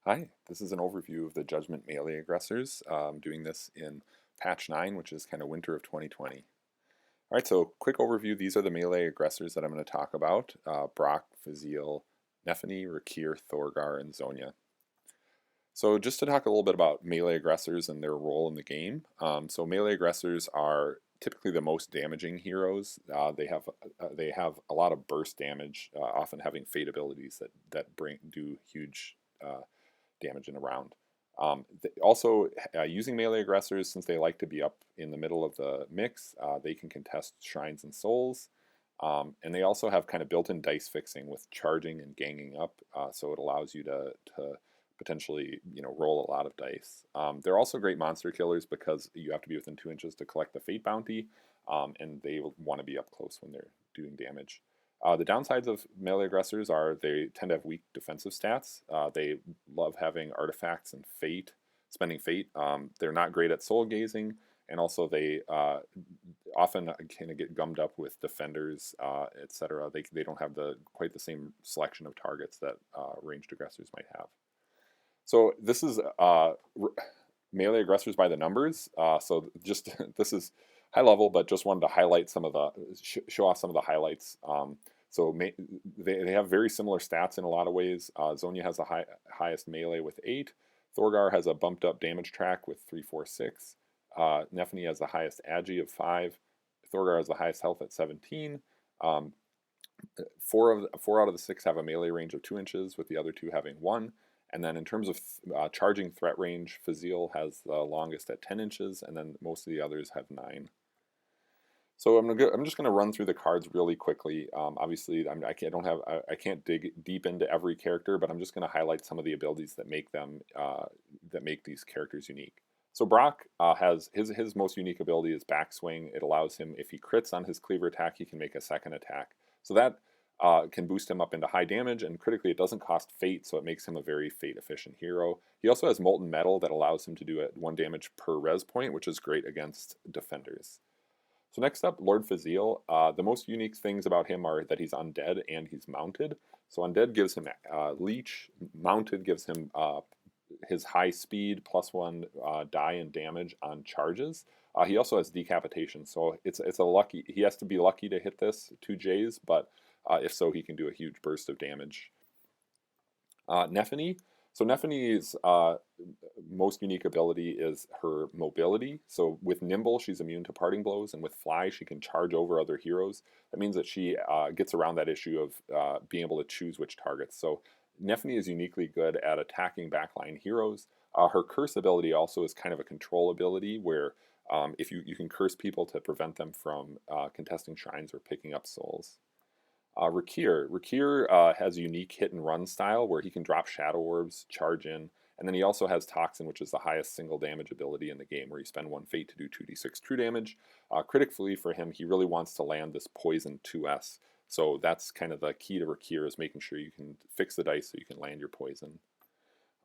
Hi, this is an overview of the Judgement melee aggressors. Doing this in patch 9, which is kind of winter of 2020. Alright, so quick overview. These are the melee aggressors that I'm going to talk about. Brock, Fazil, Nephany, Rakir, Thorgar, and Zonia. So just to talk a little bit about melee aggressors and their role in the game. So melee aggressors are typically the most damaging heroes. They have a lot of burst damage, often having fate abilities that do huge damage in a round. Also, using melee aggressors, since they like to be up in the middle of the mix, they can contest shrines and souls. And they also have kind of built-in dice fixing with charging and ganging up, so it allows you to potentially roll a lot of dice. They're also great monster killers because you have to be within 2 inches to collect the fate bounty, and they want to be up close when they're doing damage. The downsides of melee aggressors are they tend to have weak defensive stats. They love having artifacts and fate, spending fate. They're not great at soul gazing, and also they often kind of get gummed up with defenders, etc. They don't have quite the same selection of targets that ranged aggressors might have. So this is melee aggressors by the numbers. So just this is high level, but just wanted to highlight some of the show off some of the highlights. So they have very similar stats in a lot of ways. Zonia has the highest melee with 8. Thorgar has a bumped up damage track with 3, 4, 6. Nephany has the highest agi of 5. Thorgar has the highest health at 17. Four out of the 6 have a melee range of 2 inches, with the other 2 having 1. And then in terms of charging threat range, Fazil has the longest at 10 inches, and then most of the others have 9. So I'm just going to run through the cards really quickly. Obviously, I can't dig deep into every character, but I'm just going to highlight some of the abilities that make these characters unique. So Brock has his most unique ability is backswing. It allows him, if he crits on his cleaver attack, he can make a second attack. So that can boost him up into high damage, and critically, it doesn't cost fate, so it makes him a very fate-efficient hero. He also has molten metal that allows him to do 1 damage per res point, which is great against defenders. So next up, Lord Fazil. The most unique things about him are that he's undead and he's mounted. So undead gives him leech, mounted gives him his high speed +1 die and damage on charges. He also has decapitation, so it's a lucky. He has to be lucky to hit this 2 J's, but if so, he can do a huge burst of damage. Nephany. So Nephany's most unique ability is her mobility. So with Nimble, she's immune to parting blows, and with Fly, she can charge over other heroes. That means that she gets around that issue of being able to choose which targets. So Nephany is uniquely good at attacking backline heroes. Her curse ability also is kind of a control ability where if you can curse people to prevent them from contesting shrines or picking up souls. Rakir has a unique hit and run style where he can drop shadow orbs, charge in, and then he also has Toxin, which is the highest single damage ability in the game, where you spend 1 fate to do 2d6 true damage. Critically for him, he really wants to land this poison 2s. So that's kind of the key to Rakir, is making sure you can fix the dice so you can land your poison.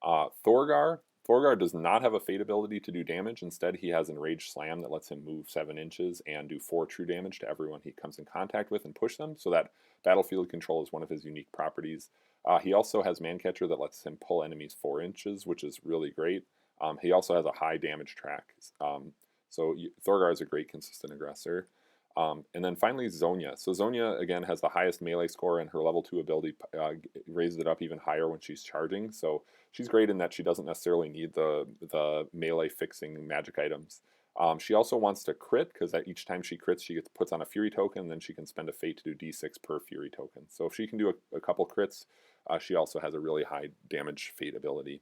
Thorgar. Thorgar does not have a fate ability to do damage. Instead, he has Enraged Slam that lets him move 7 inches and do 4 true damage to everyone he comes in contact with and push them. So that battlefield control is one of his unique properties. He also has Mancatcher that lets him pull enemies 4 inches, which is really great. He also has a high damage track. So Thorgar is a great consistent aggressor. And then finally, Zonia. So Zonia, again, has the highest melee score, and her level 2 ability raises it up even higher when she's charging. So she's great in that she doesn't necessarily need the melee fixing magic items. She also wants to crit, because each time she crits, she puts on a Fury token, and then she can spend a fate to do d6 per Fury token. So if she can do a couple crits, she also has a really high damage fate ability.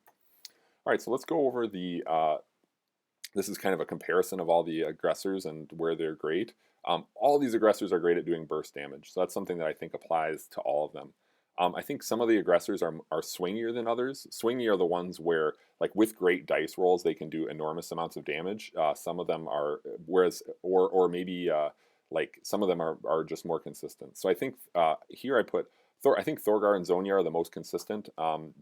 All right, so let's go over this is kind of a comparison of all the aggressors and where they're great. All of these aggressors are great at doing burst damage, so that's something that I think applies to all of them. I think some of the aggressors are swingier than others. Swingy are the ones where, like with great dice rolls, they can do enormous amounts of damage. Some of them are, or maybe like some of them are just more consistent. So I think here I put I think Thorgar and Zonia are the most consistent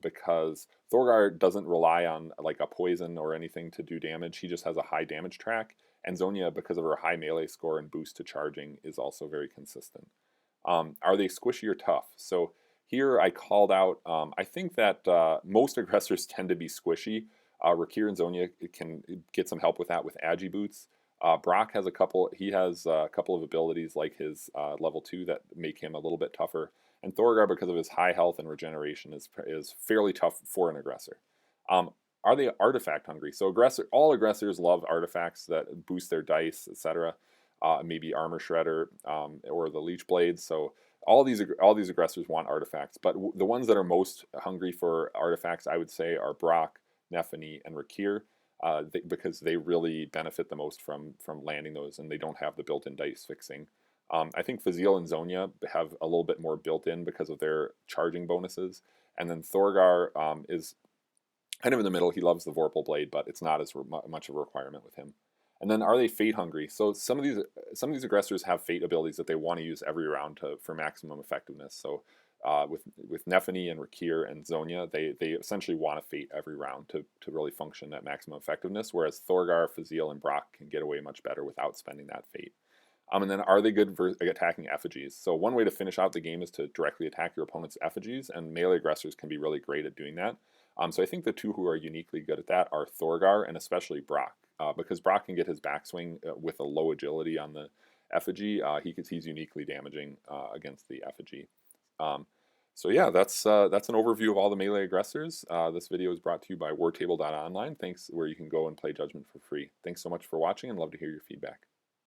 because Thorgar doesn't rely on like a poison or anything to do damage. He just has a high damage track. And Zonia, because of her high melee score and boost to charging, is also very consistent. Are they squishy or tough? So Here I called out, I think that most aggressors tend to be squishy. Rakir and Zonia can get some help with that with Agi boots. Brock has a couple. He has a couple of abilities like his level 2 that make him a little bit tougher. And Thorgar, because of his high health and regeneration, is fairly tough for an aggressor. Um, are they artifact hungry? So all aggressors love artifacts that boost their dice, etc. Maybe armor shredder or the leech blades. So all these aggressors want artifacts, but the ones that are most hungry for artifacts, I would say, are Brock, Nephany, and Rakir, because they really benefit the most from landing those, and they don't have the built-in dice fixing. I think Fazil and Zonia have a little bit more built-in because of their charging bonuses, and then Thorgar is kind of in the middle. He loves the Vorpal blade, but it's not as much of a requirement with him. And then are they fate hungry? So some of these aggressors have fate abilities that they want to use every round for maximum effectiveness. So with Nephany and Rakir and Zonia, they essentially want to fate every round to really function at maximum effectiveness. Whereas Thorgar, Fazil, and Brock can get away much better without spending that fate. And then are they good for attacking effigies? So one way to finish out the game is to directly attack your opponent's effigies, and melee aggressors can be really great at doing that. So I think the two who are uniquely good at that are Thorgar and especially Brock, because Brock can get his backswing with a low agility on the effigy. He's uniquely damaging against the effigy. So yeah, that's an overview of all the melee aggressors. This video is brought to you by wartable.online. Thanks, where you can go and play Judgment for free. Thanks so much for watching, and love to hear your feedback.